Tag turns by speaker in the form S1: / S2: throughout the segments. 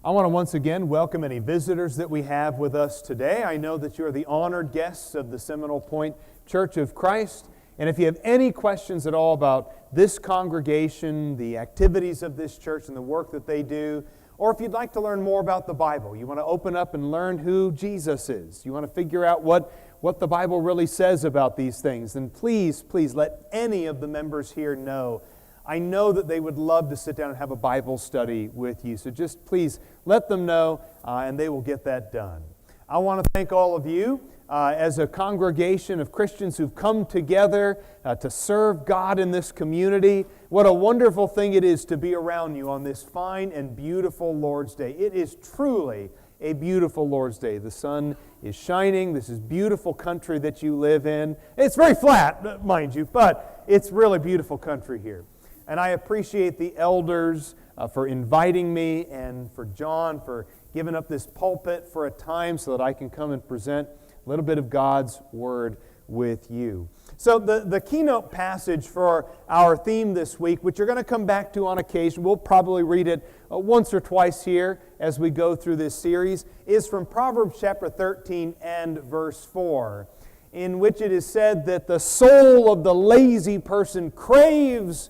S1: I want to once again welcome any visitors that we have with us today. I know that you are the honored guests of the Seminole Point Church of Christ. And if you have any questions at all about this congregation, the activities of this church and the work that they do, or if you'd like to learn more about the Bible, you want to open up and learn who Jesus is, you want to figure out what the Bible really says about these things, then please let any of the members here know. I know that they would love to sit down and have a Bible study with you. So just please let them know, and they will get that done. I want to thank all of you as a congregation of Christians who've come together to serve God in this community. What a wonderful thing it is to be around you on this fine and beautiful Lord's Day. It is truly a beautiful Lord's Day. The sun is shining. This is beautiful country that you live in. It's very flat, mind you, but it's really beautiful country here. And I appreciate the elders for inviting me and for John for giving up this pulpit for a time so that I can come and present a little bit of God's Word with you. So the keynote passage for our theme this week, which you're going to come back to on occasion, we'll probably read it once or twice here as we go through this series, is from Proverbs chapter 13 and verse 4, in which it is said that the soul of the lazy person craves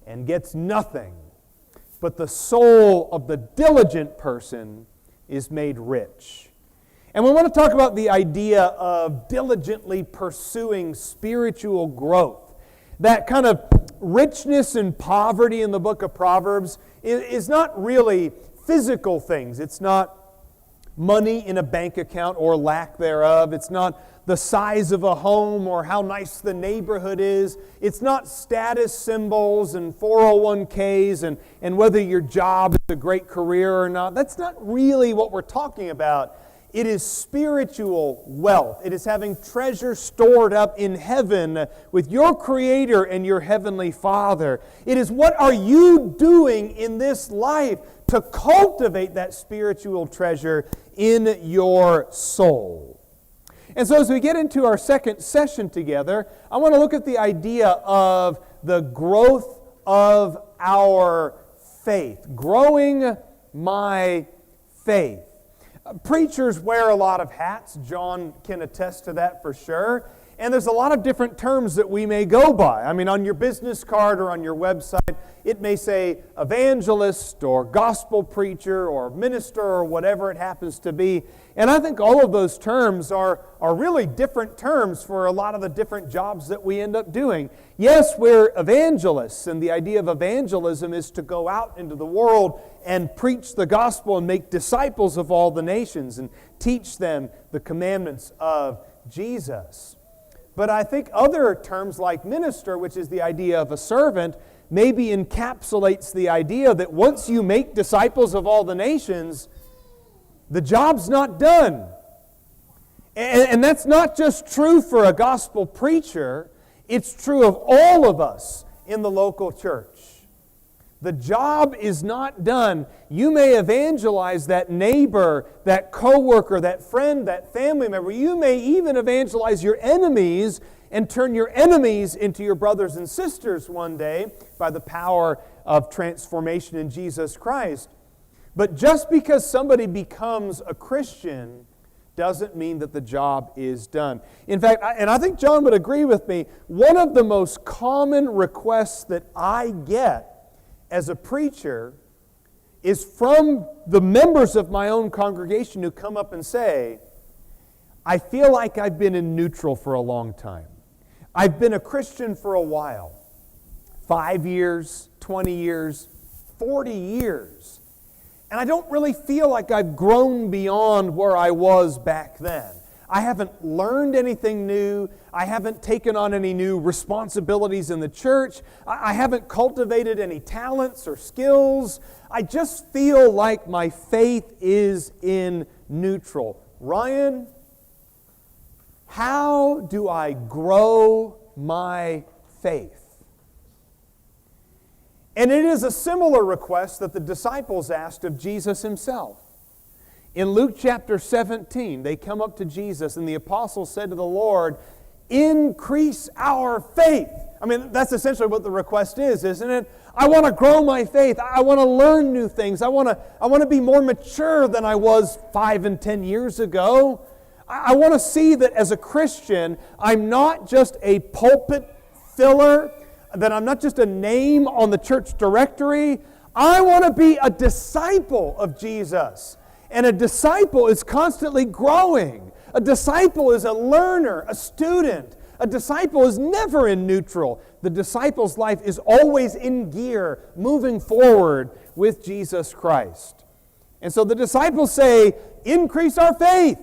S1: and gets nothing, but the soul of the diligent person is made rich. And we want to talk about the idea of diligently pursuing spiritual growth. That kind of richness and poverty in the book of Proverbs is not really physical things. It's not money in a bank account or lack thereof. It's not the size of a home or how nice the neighborhood is. It's not status symbols and 401ks and whether your job is a great career or not. That's not really what we're talking about. It is spiritual wealth. It is having treasure stored up in heaven with your Creator and your Heavenly Father. It is what are you doing in this life to cultivate that spiritual treasure in your soul. And so as we get into our second session together, I want to look at the idea of the growth of our faith. Growing my faith. Preachers wear a lot of hats. John can attest to that for sure. And there's a lot of different terms that we may go by. I mean, on your business card or on your website, it may say evangelist or gospel preacher or minister or whatever it happens to be. And I think all of those terms are really different terms for a lot of the different jobs that we end up doing. Yes, we're evangelists, and the idea of evangelism is to go out into the world and preach the gospel and make disciples of all the nations and teach them the commandments of Jesus. But I think other terms like minister, which is the idea of a servant, maybe encapsulates the idea that once you make disciples of all the nations, the job's not done. And that's not just true for a gospel preacher, it's true of all of us in the local church. The job is not done. You may evangelize that neighbor, that coworker, that friend, that family member. You may even evangelize your enemies and turn your enemies into your brothers and sisters one day by the power of transformation in Jesus Christ. But just because somebody becomes a Christian doesn't mean that the job is done. In fact, and I think John would agree with me, one of the most common requests that I get as a preacher is from the members of my own congregation who come up and say, I feel like I've been in neutral for a long time. I've been a Christian for a while. 5 years, 20 years, 40 years. And I don't really feel like I've grown beyond where I was back then. I haven't learned anything new. I haven't taken on any new responsibilities in the church. I haven't cultivated any talents or skills. I just feel like my faith is in neutral. Ryan, how do I grow my faith? And it is a similar request that the disciples asked of Jesus himself. In Luke chapter 17, they come up to Jesus, and the apostles said to the Lord, increase our faith. I mean, that's essentially what the request is, isn't it? I want to grow my faith. I want to learn new things. I want to be more mature than I was 5 and 10 years ago. I want to see that as a Christian, I'm not just a pulpit filler, that I'm not just a name on the church directory. I want to be a disciple of Jesus. And a disciple is constantly growing. A disciple is a learner, a student. A disciple is never in neutral. The disciple's life is always in gear, moving forward with Jesus Christ. And so the disciples say, increase our faith.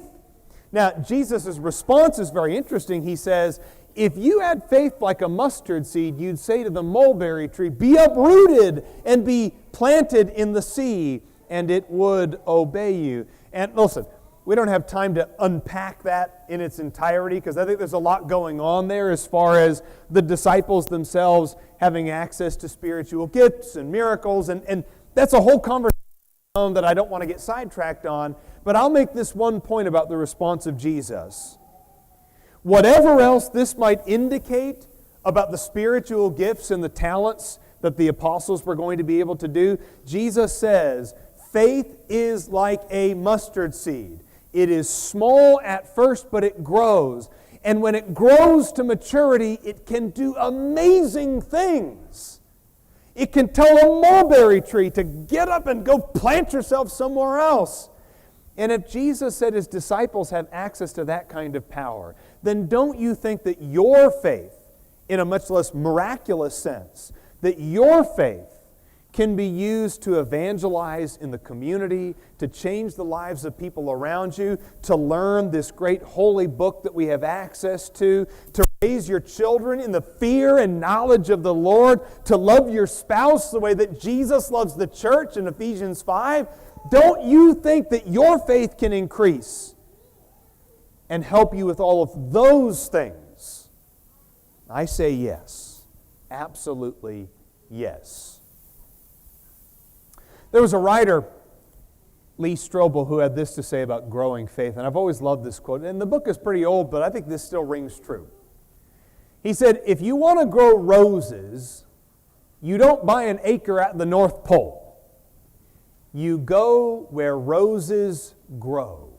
S1: Now, Jesus' response is very interesting. He says, if you had faith like a mustard seed, you'd say to the mulberry tree, be uprooted and be planted in the sea, and it would obey you. And listen, we don't have time to unpack that in its entirety, because I think there's a lot going on there as far as the disciples themselves having access to spiritual gifts and miracles, and that's a whole conversation that I don't want to get sidetracked on, but I'll make this one point about the response of Jesus. Whatever else this might indicate about the spiritual gifts and the talents that the apostles were going to be able to do, Jesus says, faith is like a mustard seed. It is small at first, but it grows. And when it grows to maturity, it can do amazing things. It can tell a mulberry tree to get up and go plant yourself somewhere else. And if Jesus said his disciples have access to that kind of power, then don't you think that your faith, in a much less miraculous sense, that your faith can be used to evangelize in the community, to change the lives of people around you, to learn this great holy book that we have access to raise your children in the fear and knowledge of the Lord, to love your spouse the way that Jesus loves the church in Ephesians 5? Don't you think that your faith can increase and help you with all of those things? I say yes. Absolutely yes. There was a writer, Lee Strobel, who had this to say about growing faith, and I've always loved this quote. And the book is pretty old, but I think this still rings true. He said, if you want to grow roses, you don't buy an acre at the North Pole. You go where roses grow.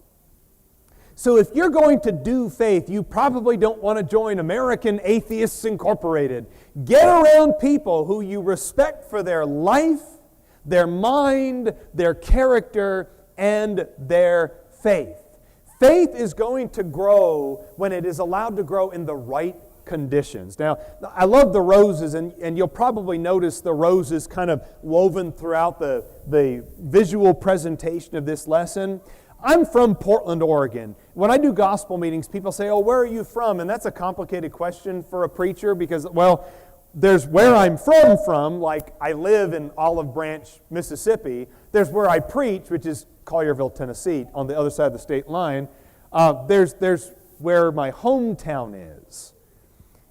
S1: So if you're going to do faith, you probably don't want to join American Atheists Incorporated. Get around people who you respect for their life, their mind, their character, and their faith. Faith is going to grow when it is allowed to grow in the right conditions. Now, I love the roses, and you'll probably notice the roses kind of woven throughout the visual presentation of this lesson. I'm from Portland, Oregon. When I do gospel meetings, people say, oh, where are you from? And that's a complicated question for a preacher because, well, there's where I'm from, like I live in Olive Branch, Mississippi. There's where I preach, which is Collierville, Tennessee, on the other side of the state line. There's where my hometown is.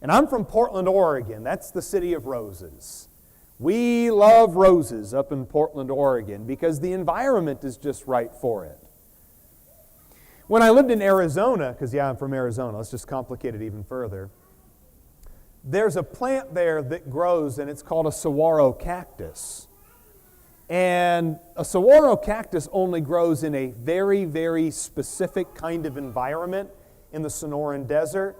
S1: And I'm from Portland, Oregon. That's the city of roses. We love roses up in Portland, Oregon, because the environment is just right for it. When I lived in Arizona, because I'm from Arizona, let's just complicate it even further. There's a plant there that grows, and it's called a saguaro cactus. And a saguaro cactus only grows in a very, very specific kind of environment in the Sonoran Desert.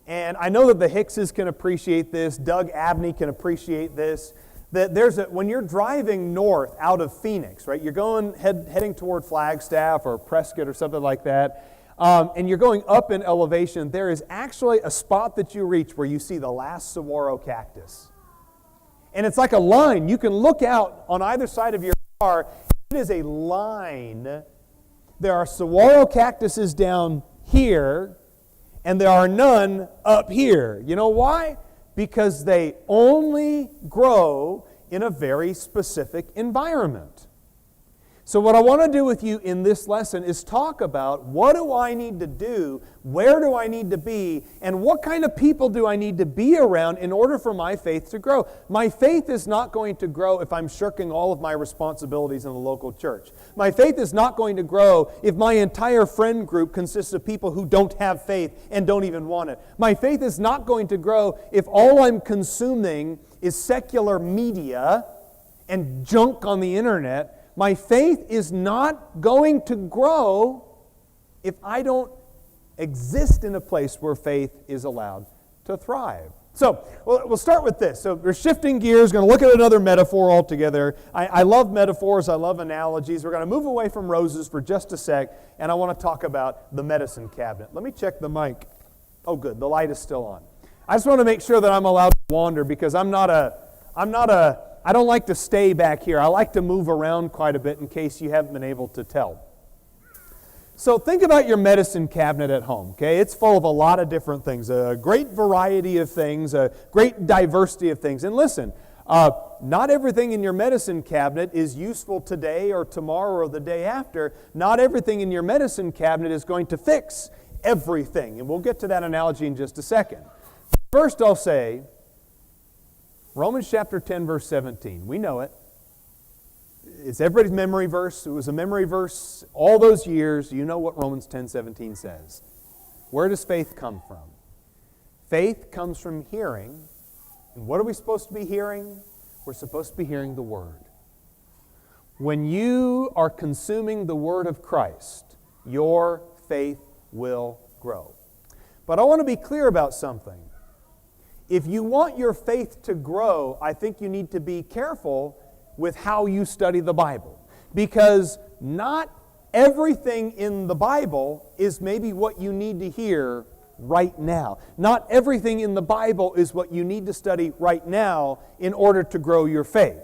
S1: And I know that the Hickses can appreciate this, Doug Abney can appreciate this, that when you're driving north out of Phoenix, right, you're heading toward Flagstaff or Prescott or something like that, and you're going up in elevation, there is actually a spot that you reach where you see the last saguaro cactus. And it's like a line. You can look out on either side of your car. It is a line. There are saguaro cactuses down here, and there are none up here. You know why? Because they only grow in a very specific environment. So what I want to do with you in this lesson is talk about what do I need to do, where do I need to be, and what kind of people do I need to be around in order for my faith to grow. My faith is not going to grow if I'm shirking all of my responsibilities in the local church. My faith is not going to grow if my entire friend group consists of people who don't have faith and don't even want it. My faith is not going to grow if all I'm consuming is secular media and junk on the internet. My faith is not going to grow if I don't exist in a place where faith is allowed to thrive. So, we'll start with this. So, we're shifting gears, going to look at another metaphor altogether. I love metaphors, I love analogies. We're going to move away from roses for just a sec, and I want to talk about the medicine cabinet. Let me check the mic. Oh, good, the light is still on. I just want to make sure that I'm allowed to wander because I don't like to stay back here. I like to move around quite a bit in case you haven't been able to tell. So think about your medicine cabinet at home, okay? It's full of a lot of different things, a great variety of things, a great diversity of things. And listen, not everything in your medicine cabinet is useful today or tomorrow or the day after. Not everything in your medicine cabinet is going to fix everything. And we'll get to that analogy in just a second. First, I'll say, Romans chapter 10, verse 17. We know it. It's everybody's memory verse. It was a memory verse all those years. You know what Romans 10:17 says. Where does faith come from? Faith comes from hearing. And what are we supposed to be hearing? We're supposed to be hearing the Word. When you are consuming the Word of Christ, your faith will grow. But I want to be clear about something. If you want your faith to grow, I think you need to be careful with how you study the Bible. Because not everything in the Bible is maybe what you need to hear right now. Not everything in the Bible is what you need to study right now in order to grow your faith.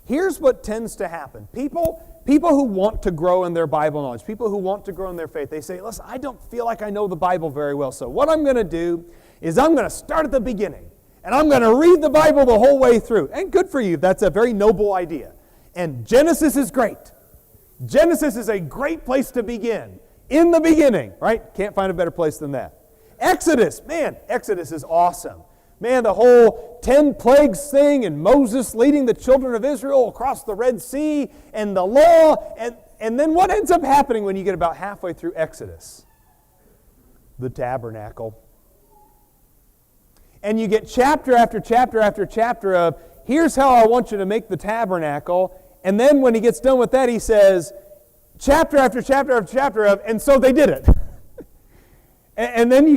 S1: Here's what tends to happen. People who want to grow in their Bible knowledge, people who want to grow in their faith, they say, listen, I don't feel like I know the Bible very well, so what I'm going to do is I'm going to start at the beginning, and I'm going to read the Bible the whole way through. And good for you. That's a very noble idea. And Genesis is great. Genesis is a great place to begin. In the beginning, right? Can't find a better place than that. Exodus, man, Exodus is awesome. Man, the whole 10 plagues thing and Moses leading the children of Israel across the Red Sea and the law. And then what ends up happening when you get about halfway through Exodus? The tabernacle. And you get chapter after chapter after chapter of, here's how I want you to make the tabernacle. And then when he gets done with that, he says, chapter after chapter after chapter of, and so they did it. And then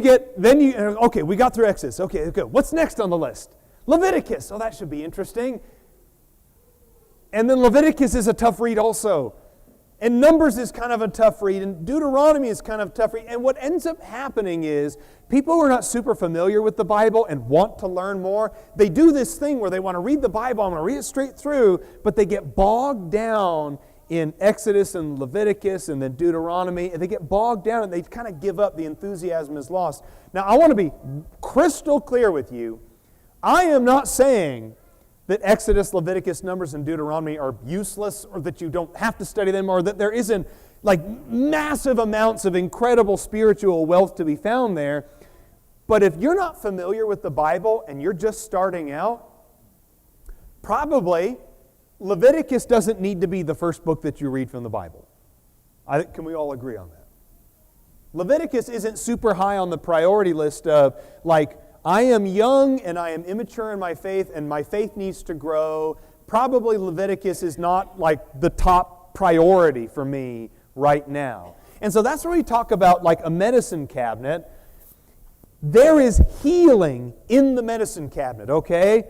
S1: okay, we got through Exodus. Okay, good. What's next on the list? Leviticus. Oh, that should be interesting. And then Leviticus is a tough read also. And Numbers is kind of a tough read, and Deuteronomy is kind of a tough read. And what ends up happening is people who are not super familiar with the Bible and want to learn more, they do this thing where they want to read the Bible, I'm going to read it straight through, but they get bogged down in Exodus and Leviticus and then Deuteronomy, and they get bogged down and they kind of give up. The enthusiasm is lost. Now, I want to be crystal clear with you. I am not saying that Exodus, Leviticus, Numbers, and Deuteronomy are useless or that you don't have to study them or that there isn't like massive amounts of incredible spiritual wealth to be found there. But if you're not familiar with the Bible and you're just starting out, probably Leviticus doesn't need to be the first book that you read from the Bible. Can we all agree on that? Leviticus isn't super high on the priority list of like, I am young and I am immature in my faith and my faith needs to grow. Probably Leviticus is not like the top priority for me right now. And so that's where we talk about like a medicine cabinet. There is healing in the medicine cabinet, okay?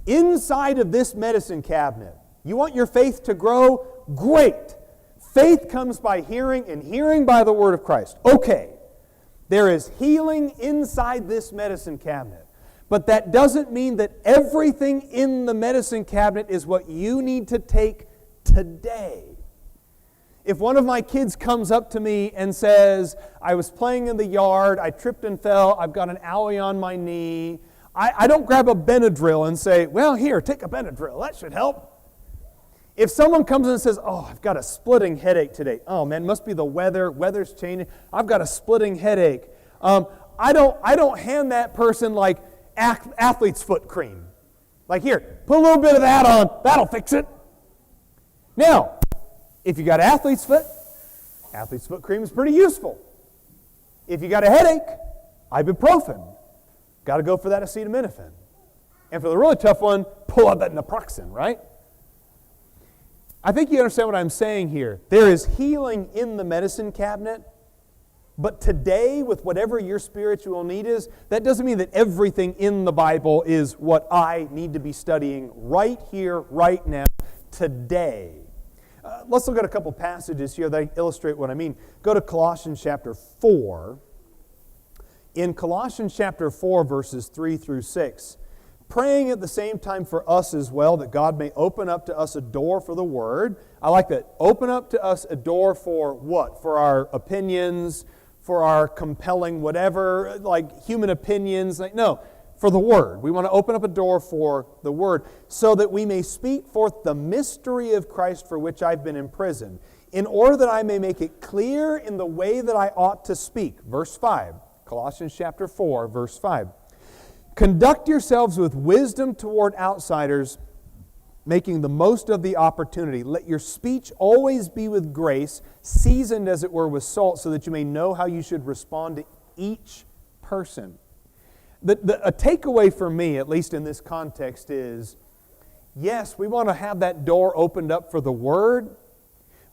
S1: Inside of this medicine cabinet, you want your faith to grow? Great. Faith comes by hearing and hearing by the Word of Christ. Okay. There is healing inside this medicine cabinet. But that doesn't mean that everything in the medicine cabinet is what you need to take today. If one of my kids comes up to me and says, I was playing in the yard, I tripped and fell, I've got an owie on my knee, I don't grab a Benadryl and say, well, here, take a Benadryl, that should help. If someone comes in and says, oh, I've got a splitting headache today. Oh, man, must be the weather. Weather's changing. I've got a splitting headache. I don't hand that person like athlete's foot cream. Like, here, put a little bit of that on. That'll fix it. Now, if you got athlete's foot cream is pretty useful. If you got a headache, ibuprofen. Got to go for that acetaminophen. And for the really tough one, pull out that naproxen, right? I think you understand what I'm saying here. There is healing in the medicine cabinet, but today, with whatever your spiritual need is, that doesn't mean that everything in the Bible is what I need to be studying right here, right now, today. Let's look at a couple passages here that illustrate what I mean. Go to Colossians chapter 4. In Colossians chapter 4, verses 3 through 6, praying at the same time for us as well, that God may open up to us a door for the Word. I like that. Open up to us a door for what? For our opinions, for our compelling whatever, like human opinions. No, for the Word. We want to open up a door for the Word, so that we may speak forth the mystery of Christ for which I've been imprisoned, in order that I may make it clear in the way that I ought to speak. Verse 5, Colossians chapter 4, verse 5. Conduct yourselves with wisdom toward outsiders, making the most of the opportunity. Let your speech always be with grace, seasoned as it were with salt, so that you may know how you should respond to each person. A takeaway for me, at least in this context, is, yes, we want to have that door opened up for the Word,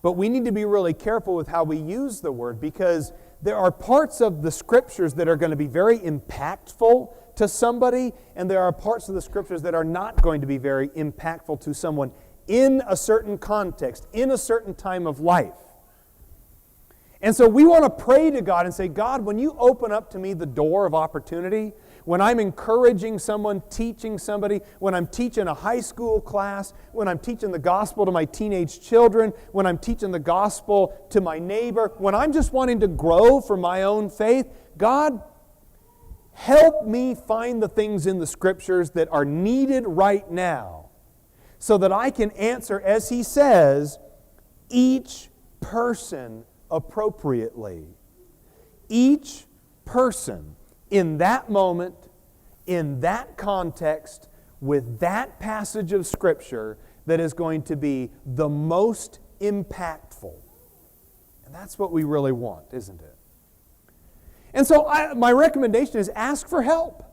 S1: but we need to be really careful with how we use the Word, because there are parts of the Scriptures that are going to be very impactful to somebody, and there are parts of the Scriptures that are not going to be very impactful to someone in a certain context, in a certain time of life. And so we want to pray to God and say, God, when you open up to me the door of opportunity, when I'm encouraging someone, teaching somebody, when I'm teaching a high school class, when I'm teaching the gospel to my teenage children, when I'm teaching the gospel to my neighbor, when I'm just wanting to grow for my own faith, God, help me find the things in the Scriptures that are needed right now, so that I can answer, as He says, each person appropriately. Each person in that moment, in that context, with that passage of Scripture that is going to be the most impactful. And that's what we really want, isn't it? And so my recommendation is ask for help.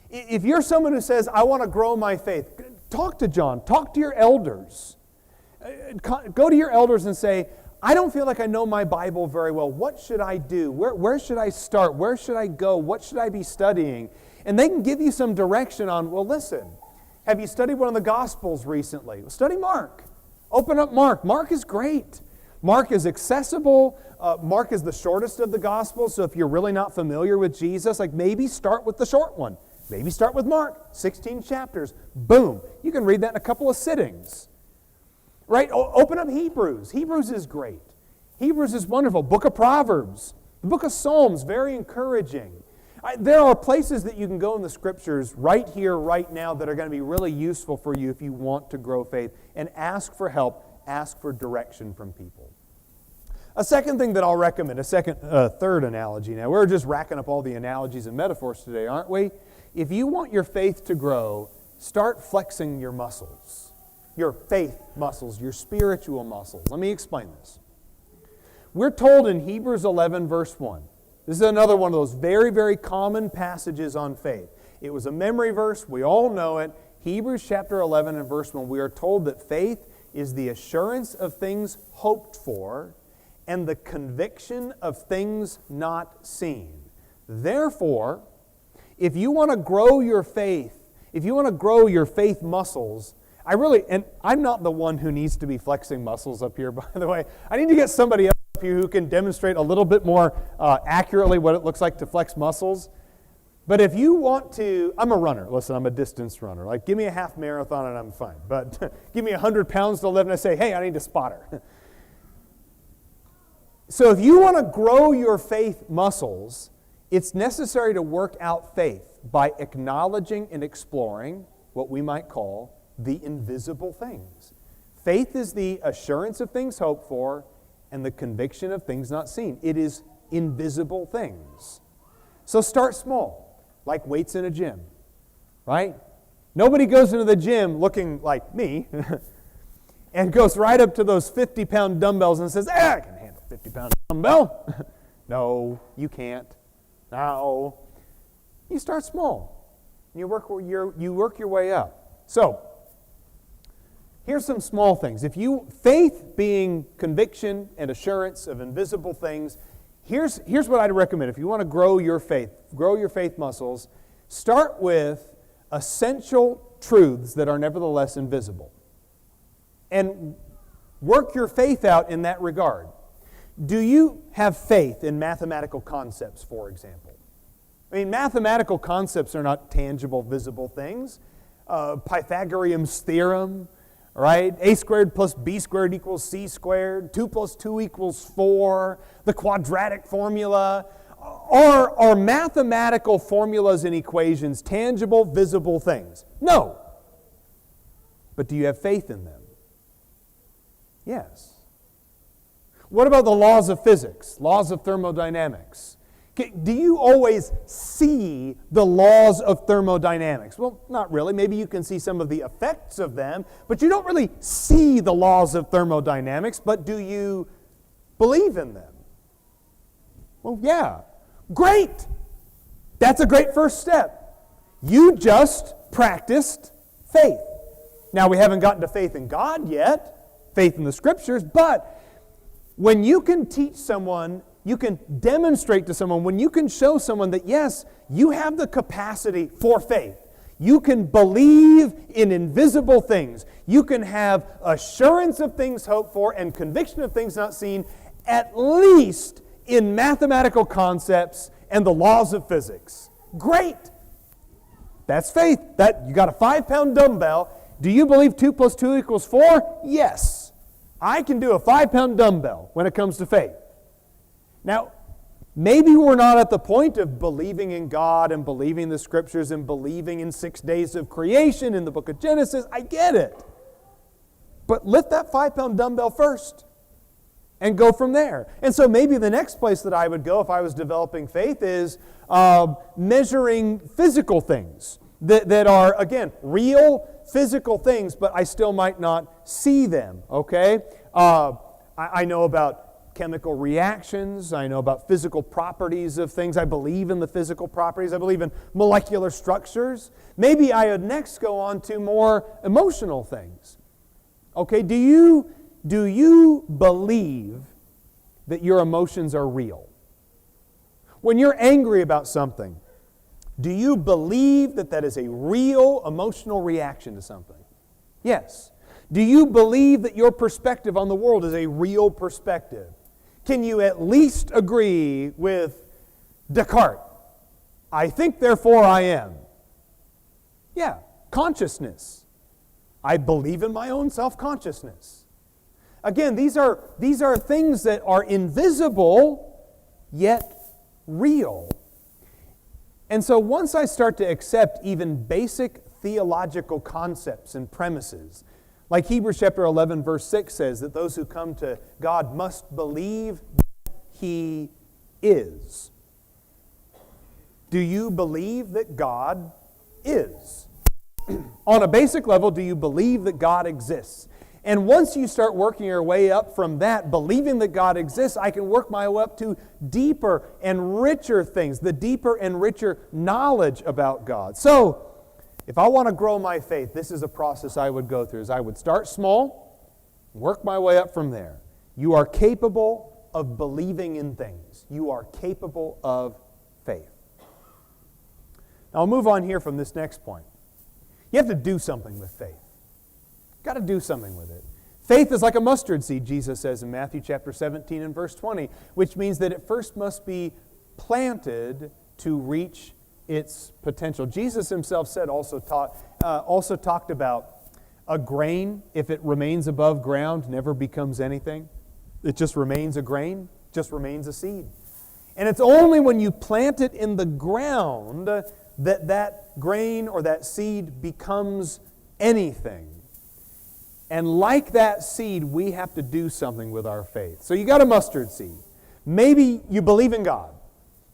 S1: If you're someone who says, I want to grow my faith, talk to John, talk to your elders. Go to your elders and say, I don't feel like I know my Bible very well. What should I do? Where should I start? Where should I go? What should I be studying? And they can give you some direction on, well, listen, have you studied one of the Gospels recently? Well, study Mark. Open up Mark. Mark is great. Mark is accessible. Mark is the shortest of the Gospels, so if you're really not familiar with Jesus, like maybe start with the short one. Maybe start with Mark, 16 chapters. Boom. You can read that in a couple of sittings. Right? Open up Hebrews. Hebrews is great. Hebrews is wonderful. Book of Proverbs. The book of Psalms, very encouraging. There are places that you can go in the Scriptures right here, right now, that are going to be really useful for you if you want to grow faith. And ask for help. Ask for direction from people. A second thing that I'll recommend, third analogy now. We're just racking up all the analogies and metaphors today, aren't we? If you want your faith to grow, start flexing your muscles. Your faith muscles, your spiritual muscles. Let me explain this. We're told in Hebrews 11, verse 1. This is another one of those very, very common passages on faith. It was a memory verse. We all know it. Hebrews chapter 11 and verse 1. We are told that faith is the assurance of things hoped for and the conviction of things not seen. Therefore, if you want to grow your faith, if you want to grow your faith muscles, and I'm not the one who needs to be flexing muscles up here, by the way. I need to get somebody up here who can demonstrate a little bit more accurately what it looks like to flex muscles. But if you want to, I'm a runner. Listen, I'm a distance runner. Like, give me a half marathon and I'm fine. But give me 100 pounds to lift and I say, hey, I need a spotter. So if you want to grow your faith muscles, it's necessary to work out faith by acknowledging and exploring what we might call the invisible things. Faith is the assurance of things hoped for and the conviction of things not seen. It is invisible things. So start small, like weights in a gym, right? Nobody goes into the gym looking like me and goes right up to those 50-pound dumbbells and says, I can handle a 50-pound dumbbell. No, you can't. No. You start small. You work your way up. So, here's some small things. Faith being conviction and assurance of invisible things, here's what I'd recommend. If you want to grow your faith muscles, start with essential truths that are nevertheless invisible. And work your faith out in that regard. Do you have faith in mathematical concepts, for example? I mean, mathematical concepts are not tangible, visible things. Pythagorean's theorem, right? A squared plus B squared equals C squared. 2 plus 2 equals 4. The quadratic formula. Are mathematical formulas and equations tangible, visible things? No. But do you have faith in them? Yes. What about the laws of physics, laws of thermodynamics? Do you always see the laws of thermodynamics? Well, not really. Maybe you can see some of the effects of them, but you don't really see the laws of thermodynamics, but do you believe in them? Well, yeah. Great! That's a great first step. You just practiced faith. Now, we haven't gotten to faith in God yet, faith in the Scriptures, but when you can teach someone, you can demonstrate to someone, when you can show someone that, yes, you have the capacity for faith. You can believe in invisible things. You can have assurance of things hoped for and conviction of things not seen, at least in mathematical concepts and the laws of physics. Great! That's faith. You got a 5-pound dumbbell. Do you believe 2 plus 2 equals 4? Yes. I can do a 5-pound dumbbell when it comes to faith. Now, maybe we're not at the point of believing in God and believing the Scriptures and believing in 6 days of creation in the book of Genesis. I get it. But lift that 5-pound dumbbell first and go from there. And so maybe the next place that I would go if I was developing faith is measuring physical things that are, again, real physical things, but I still might not see them, okay? I know about chemical reactions. I know about physical properties of things. I believe in the physical properties. I believe in molecular structures. Maybe I would next go on to more emotional things. Okay, do you believe that your emotions are real? When you're angry about something, do you believe that that is a real emotional reaction to something? Yes. Do you believe that your perspective on the world is a real perspective? Can you at least agree with Descartes? I think, therefore I am. Yeah, consciousness. I believe in my own self-consciousness. Again, these are things that are invisible, yet real. And so once I start to accept even basic theological concepts and premises, like Hebrews chapter 11, verse 6 says that those who come to God must believe that He is. Do you believe that God is? On a basic level, do you believe that God exists? And once you start working your way up from that, believing that God exists, I can work my way up to deeper and richer things, the deeper and richer knowledge about God. So, if I want to grow my faith, this is a process I would go through. Is I would start small, work my way up from there. You are capable of believing in things. You are capable of faith. Now, I'll move on here from this next point. You have to do something with faith. Got to do something with it. Faith is like a mustard seed, Jesus says in Matthew chapter 17 and verse 20, which means that it first must be planted to reach its potential. Jesus himself said, also talked about a grain, if it remains above ground, never becomes anything. It just remains a grain, just remains a seed. And it's only when you plant it in the ground that that grain or that seed becomes anything. And like that seed, we have to do something with our faith. So you got a mustard seed. Maybe you believe in God.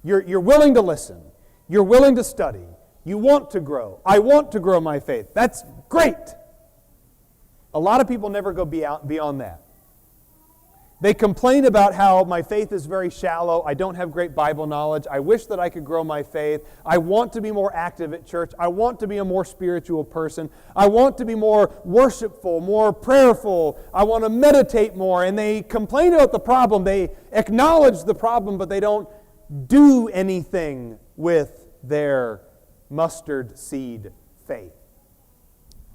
S1: You're willing to listen. You're willing to study. You want to grow. I want to grow my faith. That's great. A lot of people never go beyond that. They complain about how my faith is very shallow. I don't have great Bible knowledge. I wish that I could grow my faith. I want to be more active at church. I want to be a more spiritual person. I want to be more worshipful, more prayerful. I want to meditate more. And they complain about the problem. They acknowledge the problem, but they don't do anything with their mustard seed faith.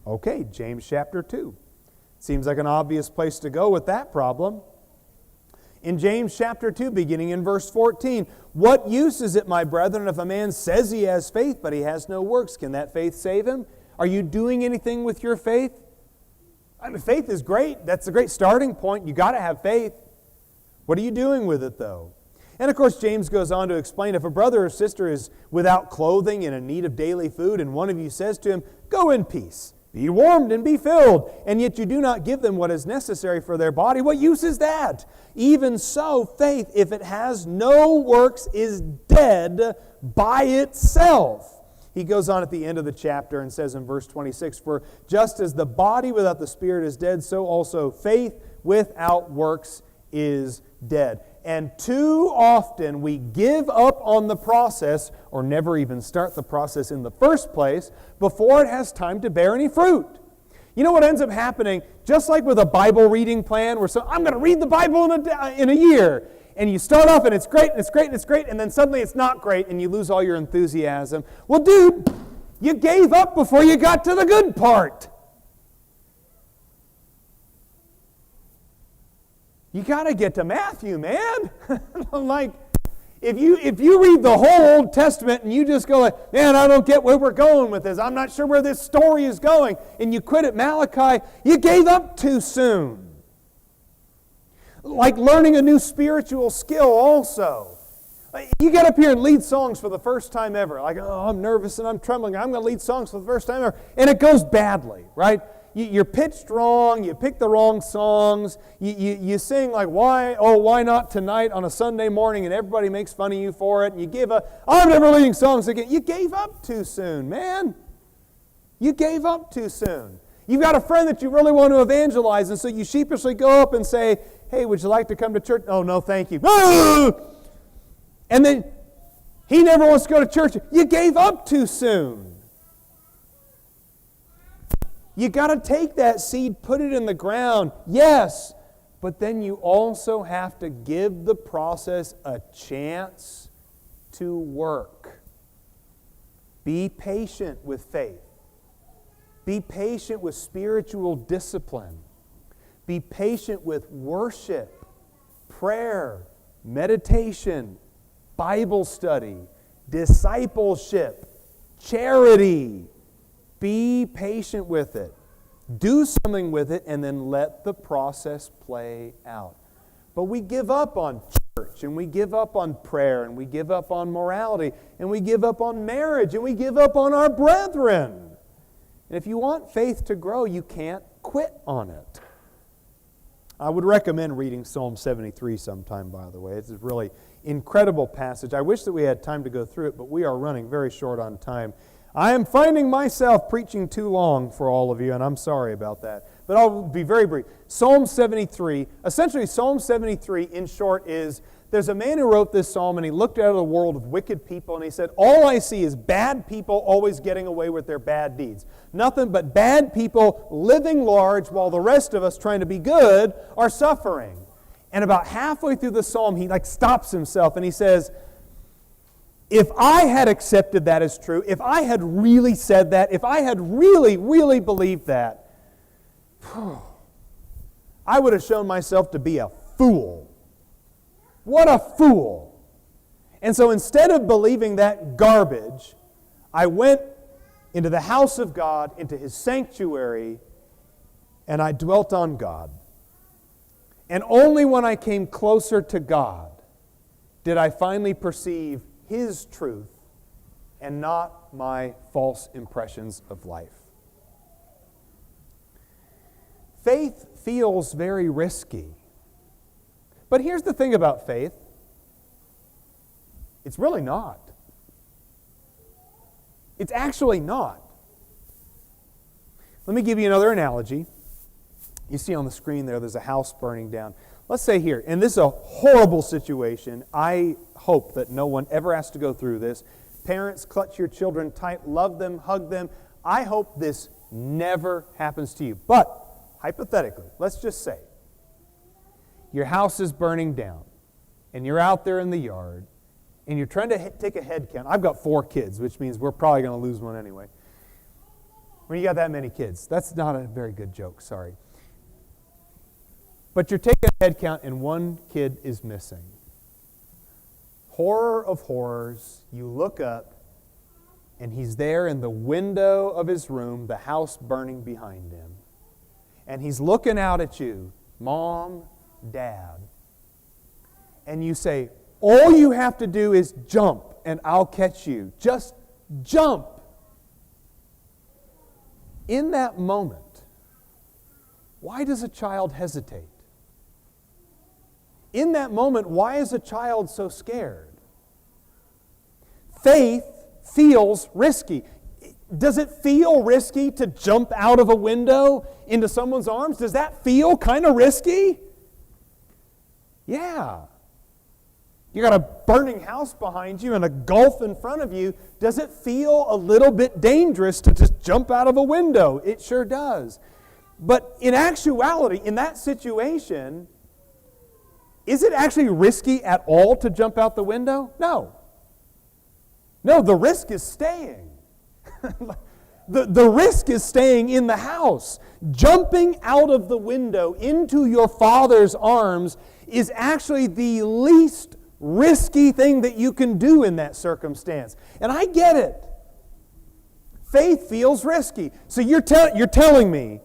S1: Okay, James chapter 2. Seems like an obvious place to go with that problem. In James chapter 2, beginning in verse 14, what use is it, my brethren, if a man says he has faith, but he has no works? Can that faith save him? Are you doing anything with your faith? I mean, faith is great. That's a great starting point. You got to have faith. What are you doing with it, though? And of course, James goes on to explain, if a brother or sister is without clothing and in need of daily food, and one of you says to him, go in peace, be warmed and be filled, and yet you do not give them what is necessary for their body, what use is that? Even so, faith, if it has no works, is dead by itself. He goes on at the end of the chapter and says in verse 26, for just as the body without the spirit is dead, so also faith without works is dead. And too often we give up on the process or never even start the process in the first place before it has time to bear any fruit. You know what ends up happening? Just like with a Bible reading plan where I'm going to read the Bible in a year. And you start off and it's great and it's great and it's great, and then suddenly it's not great and you lose all your enthusiasm. Well, dude, you gave up before you got to the good part. You got to get to Matthew, man. Like, if you read the whole Old Testament and you just go like, man, I don't get where we're going with this. I'm not sure where this story is going. And you quit at Malachi, you gave up too soon. Like learning a new spiritual skill also. You get up here and lead songs for the first time ever. Like, oh, I'm nervous and I'm trembling. I'm going to lead songs for the first time ever. And it goes badly, right? You're pitched wrong, you pick the wrong songs, you sing like, why not tonight on a Sunday morning, and everybody makes fun of you for it, and you give up, I'm never leading songs again. You gave up too soon, man. You gave up too soon. You've got a friend that you really want to evangelize, and so you sheepishly go up and say, hey, would you like to come to church? Oh, no, thank you. And then he never wants to go to church. You gave up too soon. You got to take that seed, put it in the ground, yes, but then you also have to give the process a chance to work. Be patient with faith. Be patient with spiritual discipline. Be patient with worship, prayer, meditation, Bible study, discipleship, charity. Be patient with it. Do something with it and then let the process play out. But we give up on church, and we give up on prayer, and we give up on morality, and we give up on marriage, and we give up on our brethren. And if you want faith to grow, you can't quit on it. I would recommend reading Psalm 73 sometime, by the way. It's a really incredible passage. I wish that we had time to go through it, but we are running very short on time. I am finding myself preaching too long for all of you, and I'm sorry about that. But I'll be very brief. Psalm 73, essentially Psalm 73 in short is, there's a man who wrote this psalm and he looked out of the world of wicked people and he said, all I see is bad people always getting away with their bad deeds. Nothing but bad people living large while the rest of us trying to be good are suffering. And about halfway through the psalm he stops himself and he says, if I had accepted that as true, if I had really said that, if I had really, really believed that, I would have shown myself to be a fool. What a fool. And so instead of believing that garbage, I went into the house of God, into His sanctuary, and I dwelt on God. And only when I came closer to God did I finally perceive His truth and not my false impressions of life. faith feels very risky. But here's the thing about faith. It's really not. It's actually not. Let me give you another analogy. You see on the screen there's a house burning down. Let's say here, and this is a horrible situation. I hope that no one ever has to go through this. Parents, clutch your children tight, love them, hug them. I hope this never happens to you. But, hypothetically, let's just say, your house is burning down, and you're out there in the yard, and you're trying to take a head count. I've got 4 kids, which means we're probably going to lose one anyway. When you got that many kids. That's not a very good joke, sorry. But you're taking a head count, and one kid is missing. Horror of horrors, you look up, and he's there in the window of his room, the house burning behind him. And he's looking out at you, Mom, Dad. And you say, all you have to do is jump, and I'll catch you. Just jump. In that moment, why does a child hesitate? In that moment, why is a child so scared? Faith feels risky. Does it feel risky to jump out of a window into someone's arms? Does that feel kind of risky? Yeah. You got a burning house behind you and a gulf in front of you. Does it feel a little bit dangerous to just jump out of a window? It sure does. But in actuality, in that situation, is it actually risky at all to jump out the window? No. No, the risk is staying. The risk is staying in the house. Jumping out of the window into your Father's arms is actually the least risky thing that you can do in that circumstance. And I get it. Faith feels risky. So you're telling me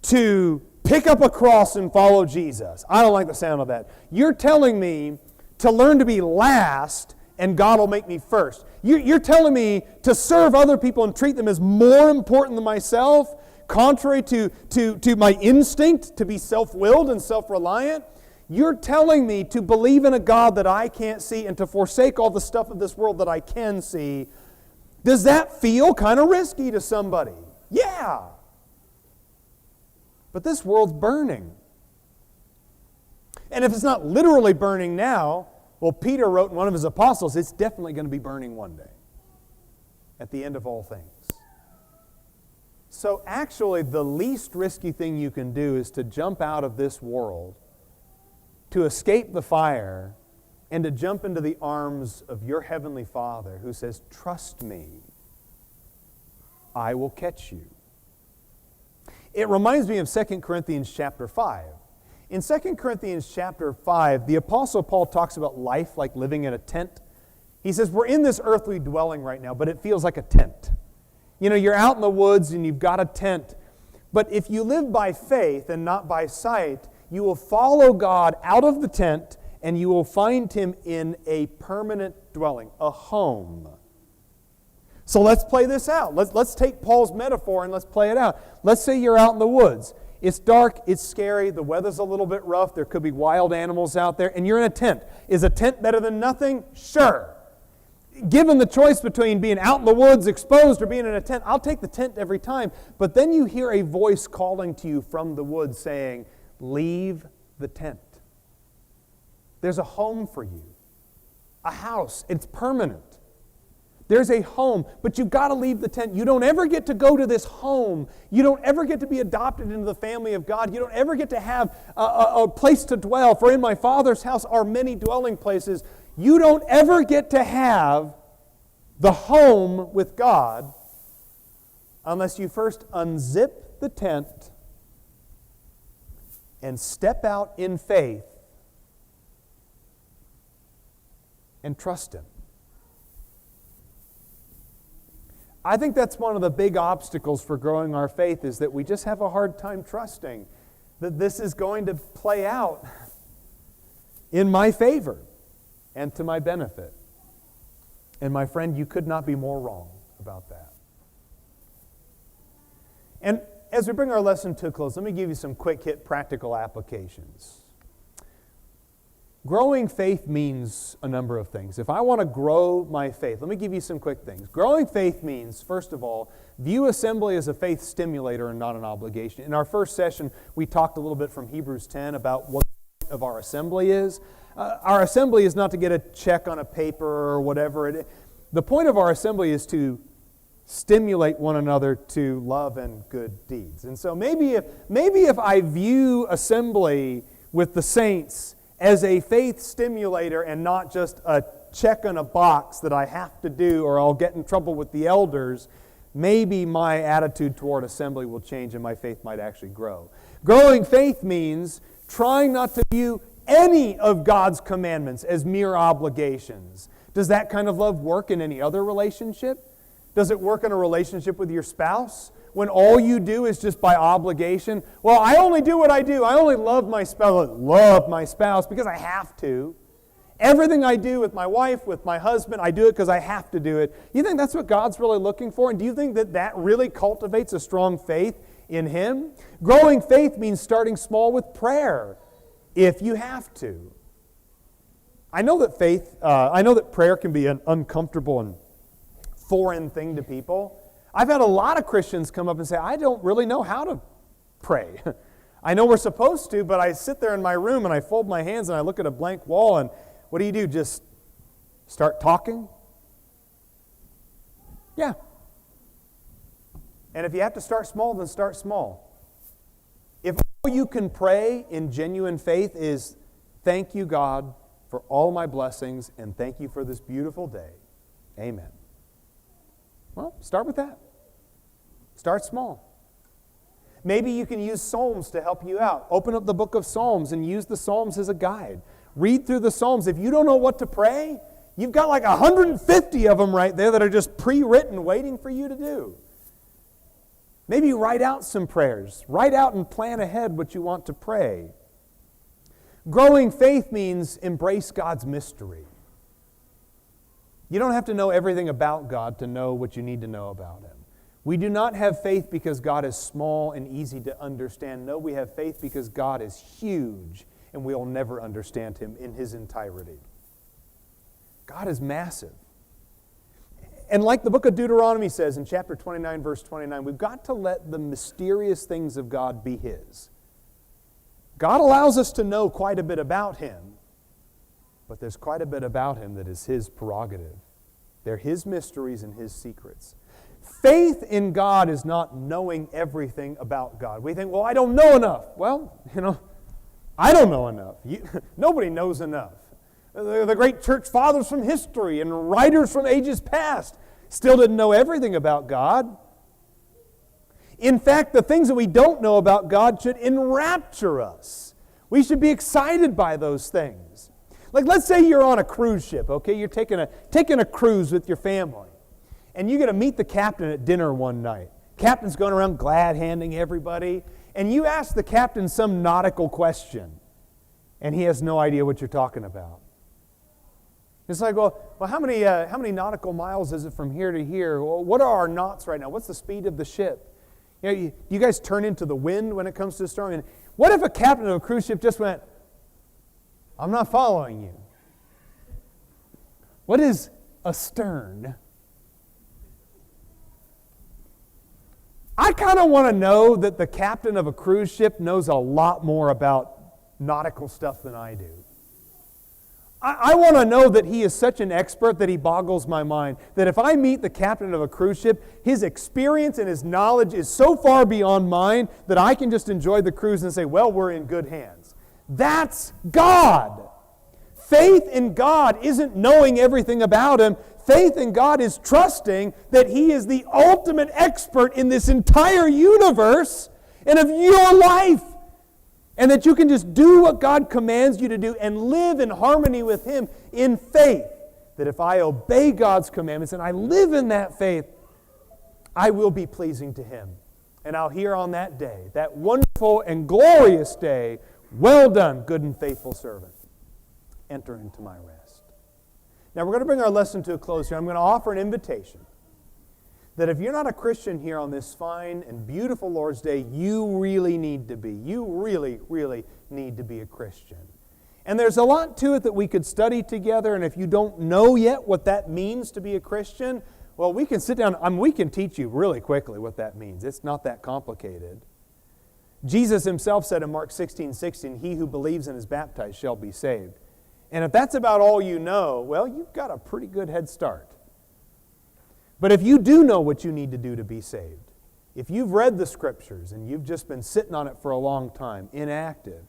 S1: to pick up a cross and follow Jesus. I don't like the sound of that. You're telling me to learn to be last and God will make me first. You're telling me to serve other people and treat them as more important than myself, contrary to my instinct to be self-willed and self-reliant. You're telling me to believe in a God that I can't see and to forsake all the stuff of this world that I can see. Does that feel kind of risky to somebody? Yeah. But this world's burning. And if it's not literally burning now, well, Peter wrote in one of his epistles, it's definitely going to be burning one day at the end of all things. So actually, the least risky thing you can do is to jump out of this world, to escape the fire, and to jump into the arms of your Heavenly Father who says, trust me, I will catch you. It reminds me of 2 Corinthians chapter 5. In 2 Corinthians chapter 5, the Apostle Paul talks about life like living in a tent. He says, we're in this earthly dwelling right now, but it feels like a tent. You know, you're out in the woods and you've got a tent. But if you live by faith and not by sight, you will follow God out of the tent and you will find Him in a permanent dwelling, a home. So let's play this out. Let's take Paul's metaphor and let's play it out. Let's say you're out in the woods. It's dark, it's scary, the weather's a little bit rough, there could be wild animals out there, and you're in a tent. Is a tent better than nothing? Sure. Given the choice between being out in the woods exposed or being in a tent, I'll take the tent every time. But then you hear a voice calling to you from the woods saying, leave the tent. There's a home for you. A house. It's permanent. There's a home, but you've got to leave the tent. You don't ever get to go to this home. You don't ever get to be adopted into the family of God. You don't ever get to have a place to dwell. For in my Father's house are many dwelling places. You don't ever get to have the home with God unless you first unzip the tent and step out in faith and trust Him. I think that's one of the big obstacles for growing our faith is that we just have a hard time trusting that this is going to play out in my favor and to my benefit. And my friend, you could not be more wrong about that. And As we bring our lesson to a close, let me give you some quick hit practical applications. Growing faith means a number of things. If I want to grow my faith, let me give you some quick things. Growing faith means, first of all, view assembly as a faith stimulator and not an obligation. In our first session, we talked a little bit from Hebrews 10 about what the point of our assembly is. Our assembly is not to get a check on a paper or whatever. The point of our assembly is to stimulate one another to love and good deeds. And so maybe if I view assembly with the saints as a faith stimulator and not just a check on a box that I have to do or I'll get in trouble with the elders, maybe my attitude toward assembly will change and my faith might actually grow. Growing faith means trying not to view any of God's commandments as mere obligations. Does that kind of love work in any other relationship? Does it work in a relationship with your spouse? When all you do is just by obligation? Well, I only do what I do. I only love my spouse because I have to. Everything I do with my wife, with my husband, I do it because I have to do it. You think that's what God's really looking for? And do you think that that really cultivates a strong faith in Him? Growing faith means starting small with prayer, if you have to. I know that prayer can be an uncomfortable and foreign thing to people. I've had a lot of Christians come up and say, I don't really know how to pray. I know we're supposed to, but I sit there in my room and I fold my hands and I look at a blank wall and what do? Just start talking? Yeah. And if you have to start small, then start small. If all you can pray in genuine faith is, thank you, God, for all my blessings and thank you for this beautiful day. Amen. Well, start with that. Start small. Maybe you can use Psalms to help you out. Open up the book of Psalms and use the Psalms as a guide. Read through the Psalms. If you don't know what to pray, you've got like 150 of them right there that are just pre-written waiting for you to do. Maybe write out some prayers. Write out and plan ahead what you want to pray. Growing faith means embrace God's mystery. You don't have to know everything about God to know what you need to know about Him. We do not have faith because God is small and easy to understand. No, we have faith because God is huge and we'll never understand Him in His entirety. God is massive. And like the book of Deuteronomy says in chapter 29, verse 29, we've got to let the mysterious things of God be His. God allows us to know quite a bit about Him, but there's quite a bit about Him that is His prerogative. They're His mysteries and His secrets. Faith in God is not knowing everything about God. We think, well, I don't know enough. Well, I don't know enough. Nobody knows enough. The great church fathers from history and writers from ages past still didn't know everything about God. In fact, the things that we don't know about God should enrapture us. We should be excited by those things. Like, let's say you're on a cruise ship, okay? You're taking a cruise with your family. And you get to meet the captain at dinner one night. Captain's going around glad-handing everybody. And you ask the captain some nautical question. And he has no idea what you're talking about. It's like, well, how many nautical miles is it from here to here? Well, what are our knots right now? What's the speed of the ship? You guys turn into the wind when it comes to a storm. And what if a captain of a cruise ship just went, I'm not following you. What is astern? I kind of want to know that the captain of a cruise ship knows a lot more about nautical stuff than I do. I want to know that he is such an expert that he boggles my mind. That if I meet the captain of a cruise ship, his experience and his knowledge is so far beyond mine that I can just enjoy the cruise and say, well, we're in good hands. That's God. Faith in God isn't knowing everything about Him. Faith in God is trusting that He is the ultimate expert in this entire universe and of your life. And that you can just do what God commands you to do and live in harmony with Him in faith. That if I obey God's commandments and I live in that faith, I will be pleasing to Him. And I'll hear on that day, that wonderful and glorious day, well done, good and faithful servant. Enter into my rest. Now we're going to bring our lesson to a close here. I'm going to offer an invitation that if you're not a Christian here on this fine and beautiful Lord's Day, you really need to be. You really, really need to be a Christian. And there's a lot to it that we could study together, and if you don't know yet what that means to be a Christian, well, we can sit down, we can teach you really quickly what that means. It's not that complicated. Jesus himself said in Mark 16:16, "He who believes and is baptized shall be saved." And if that's about all you know, well, you've got a pretty good head start. But if you do know what you need to do to be saved, if you've read the Scriptures and you've just been sitting on it for a long time, inactive,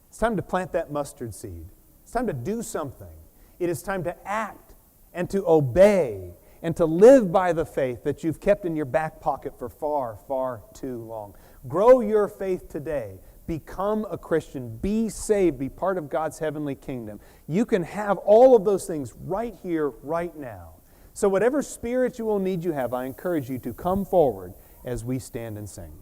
S1: it's time to plant that mustard seed. It's time to do something. It is time to act and to obey and to live by the faith that you've kept in your back pocket for far, far too long. Grow your faith today. Become a Christian. Be saved. Be part of God's heavenly kingdom. You can have all of those things right here, right now. So whatever spiritual need you have, I encourage you to come forward as we stand and sing.